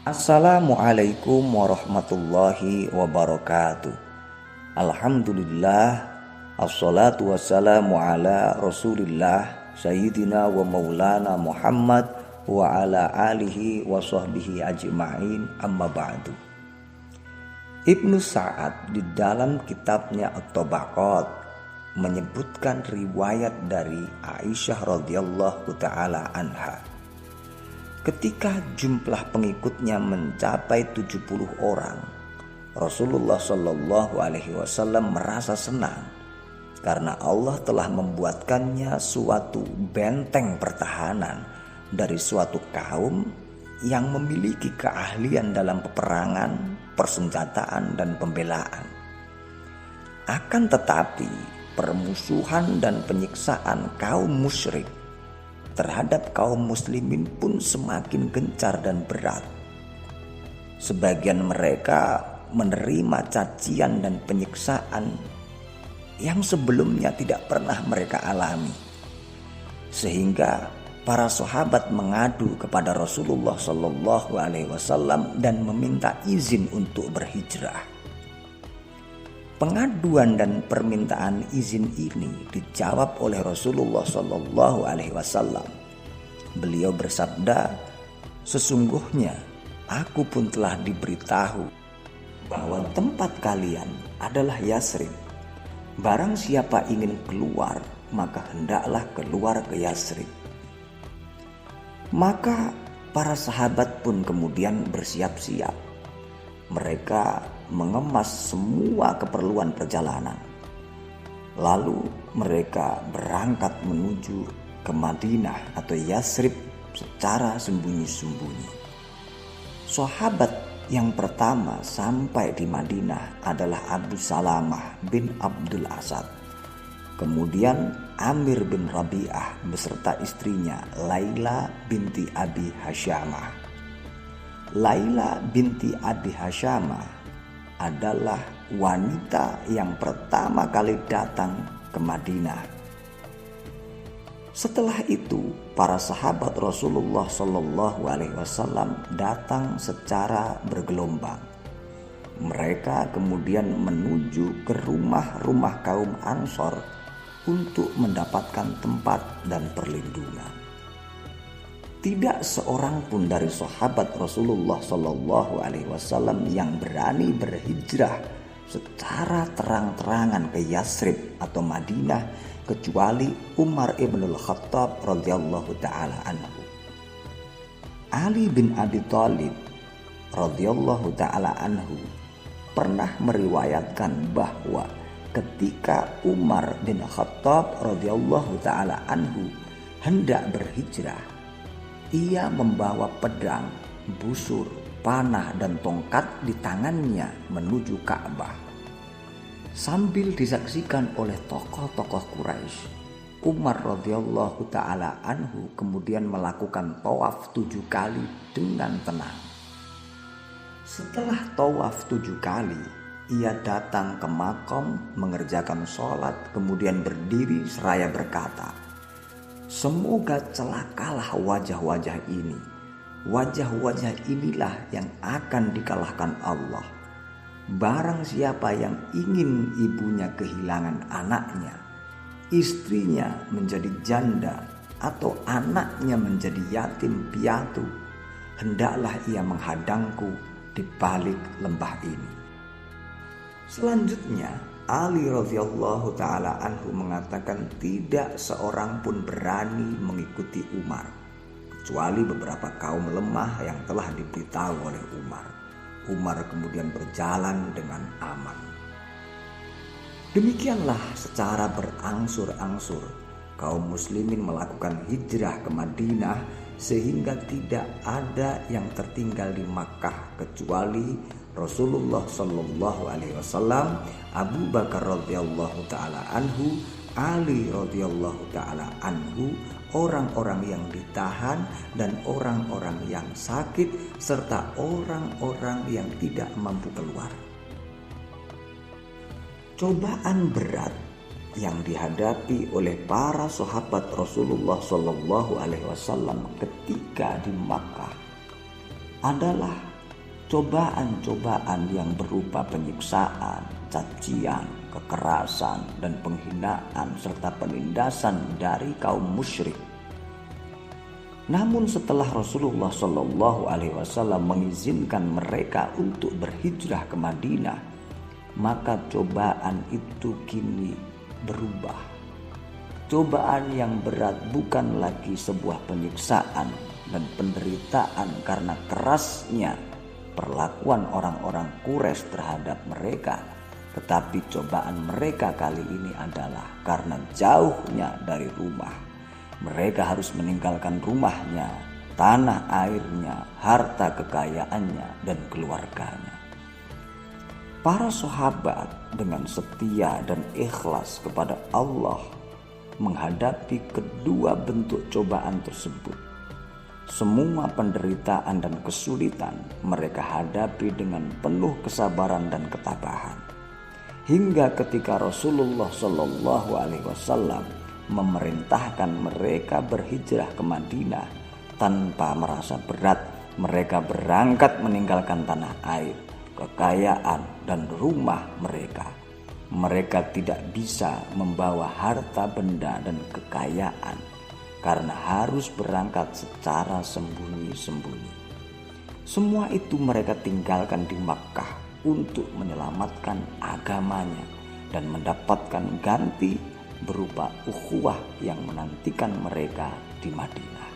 Assalamualaikum warahmatullahi wabarakatuh. Alhamdulillah, assalatu wassalamu ala rasulillah Sayyidina wa maulana Muhammad wa ala alihi wa sahbihi ajma'in, amma ba'du. Ibnu Sa'ad di dalam kitabnya At-Tabaqat menyebutkan riwayat dari Aisyah radhiyallahu ta'ala anha. Ketika jumlah pengikutnya mencapai 70 orang, Rasulullah Shallallahu Alaihi Wasallam merasa senang karena Allah telah membuatkannya suatu benteng pertahanan dari suatu kaum yang memiliki keahlian dalam peperangan, persenjataan, dan pembelaan. Akan tetapi, permusuhan dan penyiksaan kaum musyrik terhadap kaum muslimin pun semakin gencar dan berat. Sebagian mereka menerima cacian dan penyiksaan yang sebelumnya tidak pernah mereka alami, sehingga para sahabat mengadu kepada Rasulullah Shallallahu Alaihi Wasallam dan meminta izin untuk berhijrah. Pengaduan dan permintaan izin ini dijawab oleh Rasulullah Shallallahu Alaihi Wasallam. Beliau bersabda, "Sesungguhnya aku pun telah diberitahu bahwa tempat kalian adalah Yasrib. Barang siapa ingin keluar, maka hendaklah keluar ke Yasrib." Maka para sahabat pun kemudian bersiap-siap. Mereka mengemas semua keperluan perjalanan. Lalu mereka berangkat menuju ke Madinah atau Yasrib secara sembunyi-sembunyi. Sahabat yang pertama sampai di Madinah adalah Abu Salamah bin Abdul Asad. Kemudian Amir bin Rabi'ah beserta istrinya Laila binti Abi Hasyamah. Laila binti Abi Hasyamah adalah wanita yang pertama kali datang ke Madinah. Setelah itu, para sahabat Rasulullah Shallallahu Alaihi Wasallam datang secara bergelombang. Mereka kemudian menuju ke rumah-rumah kaum Ansor untuk mendapatkan tempat dan perlindungan. Tidak seorang pun dari sahabat Rasulullah Shallallahu Alaihi Wasallam yang berani berhijrah secara terang-terangan ke Yasrib atau Madinah kecuali Umar ibn al-Khattab radhiyallahu taala anhu. Ali bin Abi Thalib radhiyallahu taala anhu pernah meriwayatkan bahwa ketika Umar bin Khattab radhiyallahu taala anhu hendak berhijrah, ia membawa pedang, busur, panah, dan tongkat di tangannya menuju Ka'bah. Sambil disaksikan oleh tokoh-tokoh Quraisy, Umar radhiyallahu ta'ala anhu kemudian melakukan tawaf 7 kali dengan tenang. Setelah tawaf 7 kali, ia datang ke makam mengerjakan sholat, kemudian berdiri seraya berkata, "Semoga celakalah wajah-wajah ini. Wajah-wajah inilah yang akan dikalahkan Allah. Barang siapa yang ingin ibunya kehilangan anaknya, istrinya menjadi janda, atau anaknya menjadi yatim piatu, hendaklah ia menghadangku di balik lembah ini." Selanjutnya, Ali radhiyallahu ta'ala anhu mengatakan tidak seorang pun berani mengikuti Umar kecuali beberapa kaum lemah yang telah diberitahu oleh Umar. Umar kemudian berjalan dengan aman. Demikianlah secara berangsur-angsur kaum muslimin melakukan hijrah ke Madinah sehingga tidak ada yang tertinggal di Makkah kecuali Rasulullah Shallallahu Alaihi Wasallam, Abu Bakar radhiyallahu taala anhu, Ali radhiyallahu taala anhu, orang-orang yang ditahan dan orang-orang yang sakit serta orang-orang yang tidak mampu keluar. Cobaan berat yang dihadapi oleh para sahabat Rasulullah Shallallahu Alaihi Wasallam ketika di Makkah adalah cobaan-cobaan yang berupa penyiksaan, cacian, kekerasan, dan penghinaan serta penindasan dari kaum musyrik. Namun setelah Rasulullah Shallallahu Alaihi Wasallam mengizinkan mereka untuk berhijrah ke Madinah, maka cobaan itu kini berubah. Cobaan yang berat bukan lagi sebuah penyiksaan dan penderitaan karena kerasnya perlakuan orang-orang Quraisy terhadap mereka, tetapi cobaan mereka kali ini adalah karena jauhnya dari rumah. Mereka harus meninggalkan rumahnya, tanah airnya, harta kekayaannya, dan keluarganya. Para sahabat dengan setia dan ikhlas kepada Allah menghadapi kedua bentuk cobaan tersebut. Semua penderitaan dan kesulitan mereka hadapi dengan penuh kesabaran dan ketabahan. Hingga ketika Rasulullah Shallallahu Alaihi Wasallam memerintahkan mereka berhijrah ke Madinah, tanpa merasa berat mereka berangkat meninggalkan tanah air, kekayaan, dan rumah mereka. Mereka tidak bisa membawa harta benda dan kekayaan karena harus berangkat secara sembunyi-sembunyi. Semua itu mereka tinggalkan di Makkah untuk menyelamatkan agamanya dan mendapatkan ganti berupa ukhuwah yang menantikan mereka di Madinah.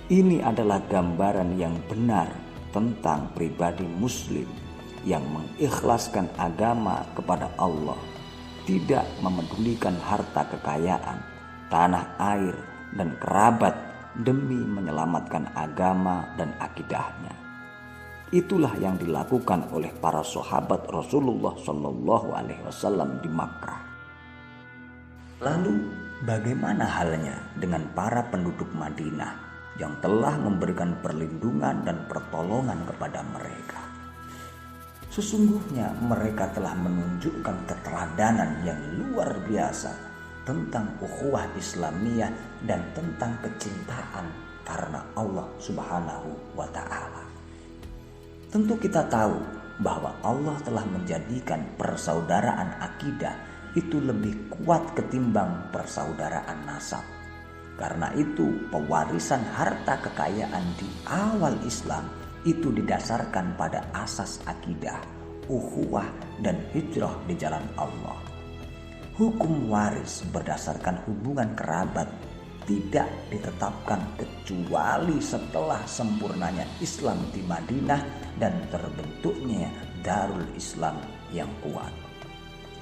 Ini adalah gambaran yang benar tentang pribadi muslim yang mengikhlaskan agama kepada Allah, tidak memedulikan harta kekayaan, tanah air, dan kerabat demi menyelamatkan agama dan akidahnya. Itulah yang dilakukan oleh para sahabat Rasulullah Shallallahu Alaihi Wasallam di Makkah. Lalu bagaimana halnya dengan para penduduk Madinah yang telah memberikan perlindungan dan pertolongan kepada mereka? Sesungguhnya mereka telah menunjukkan keteladanan yang luar biasa tentang ukhuwah Islamiyah dan tentang kecintaan karena Allah Subhanahu wa Ta'ala. Tentu kita tahu bahwa Allah telah menjadikan persaudaraan akidah itu lebih kuat ketimbang persaudaraan nasab. Karena itu pewarisan harta kekayaan di awal Islam itu didasarkan pada asas akidah, ukhuwah, dan hijrah di jalan Allah. Hukum waris berdasarkan hubungan kerabat tidak ditetapkan kecuali setelah sempurnanya Islam di Madinah dan terbentuknya Darul Islam yang kuat.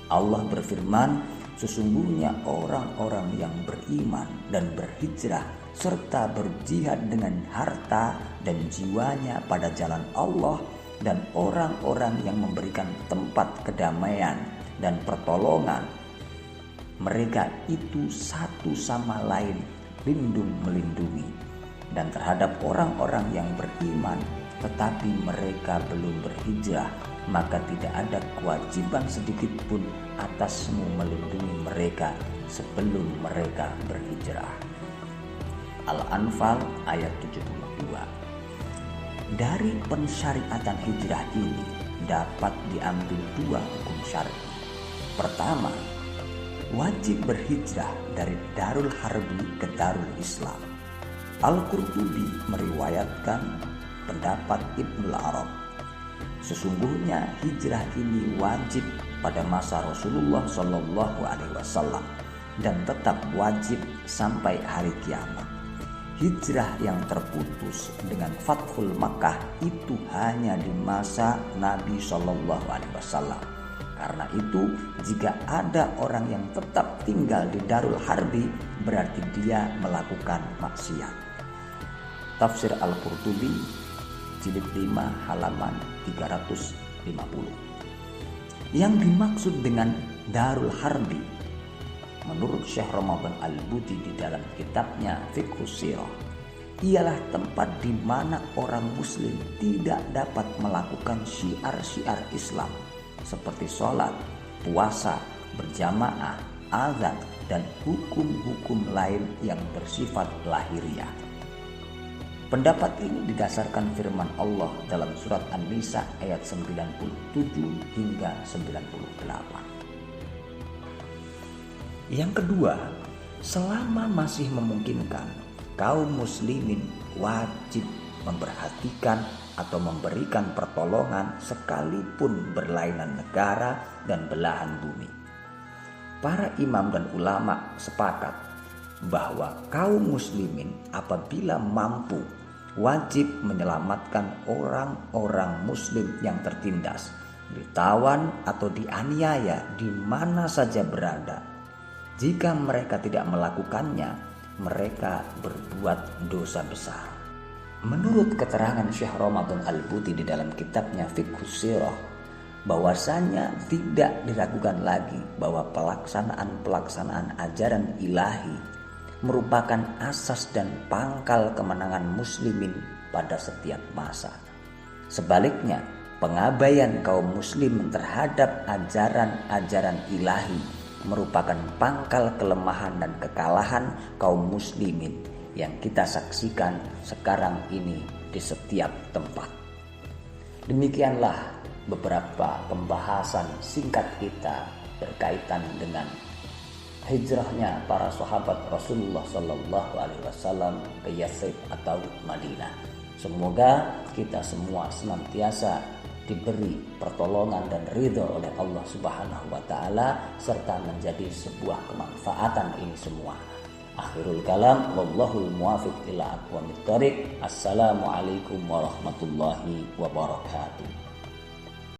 Allah berfirman, sesungguhnya orang-orang yang beriman dan berhijrah serta berjihad dengan harta dan jiwanya pada jalan Allah, dan orang-orang yang memberikan tempat kedamaian dan pertolongan, mereka itu satu sama lain lindung melindungi. Dan terhadap orang-orang yang beriman tetapi mereka belum berhijrah, maka tidak ada kewajiban sedikit pun atasmu melindungi mereka sebelum mereka berhijrah. Al-Anfal ayat 72. Dari pensyariatan hijrah ini dapat diambil dua hukum syar'i. Pertama, wajib berhijrah dari Darul Harbi ke Darul Islam. Al-Qurtubi meriwayatkan pendapat Ibnul Arab. Sesungguhnya hijrah ini wajib pada masa Rasulullah Shallallahu Alaihi Wasallam dan tetap wajib sampai hari kiamat. Hijrah yang terputus dengan Fathul Makkah itu hanya di masa Nabi Shallallahu Alaihi Wasallam. Karena itu, jika ada orang yang tetap tinggal di Darul Harbi, berarti dia melakukan maksiat. Tafsir Al-Qurtubi, jilid 5 halaman 350. Yang dimaksud dengan Darul Harbi, menurut Syekh Ramadan Al-Buti di dalam kitabnya Fiqhus Sirah, ialah tempat di mana orang muslim tidak dapat melakukan syiar-syiar Islam seperti sholat, puasa, berjamaah, azan, dan hukum-hukum lain yang bersifat lahiriah. Pendapat ini didasarkan firman Allah dalam surat An-Nisa ayat 97 hingga 98. Yang kedua, selama masih memungkinkan, kaum muslimin wajib memperhatikan atau memberikan pertolongan sekalipun berlainan negara dan belahan bumi. Para imam dan ulama sepakat bahwa kaum muslimin apabila mampu wajib menyelamatkan orang-orang muslim yang tertindas, ditawan atau dianiaya di mana saja berada. Jika mereka tidak melakukannya, mereka berbuat dosa besar. Menurut keterangan Syekh Ramadan Al-Buti di dalam kitabnya Fiqhus Sirah, bahwasanya tidak diragukan lagi bahwa pelaksanaan ajaran ilahi merupakan asas dan pangkal kemenangan muslimin pada setiap masa. Sebaliknya, pengabaian kaum muslim terhadap ajaran-ajaran ilahi merupakan pangkal kelemahan dan kekalahan kaum muslimin yang kita saksikan sekarang ini di setiap tempat. Demikianlah beberapa pembahasan singkat kita berkaitan dengan hijrahnya para sahabat Rasulullah Sallallahu Alaihi Wasallam ke Yathrib atau Madinah. Semoga kita semua senantiasa diberi pertolongan dan ridho oleh Allah Subhanahu Wa Taala serta menjadi sebuah kemanfaatan ini semua. Akhirul kalam, wallahul muwafiq ila aqwamit thoriq. Assalamualaikum warahmatullahi wabarakatuh.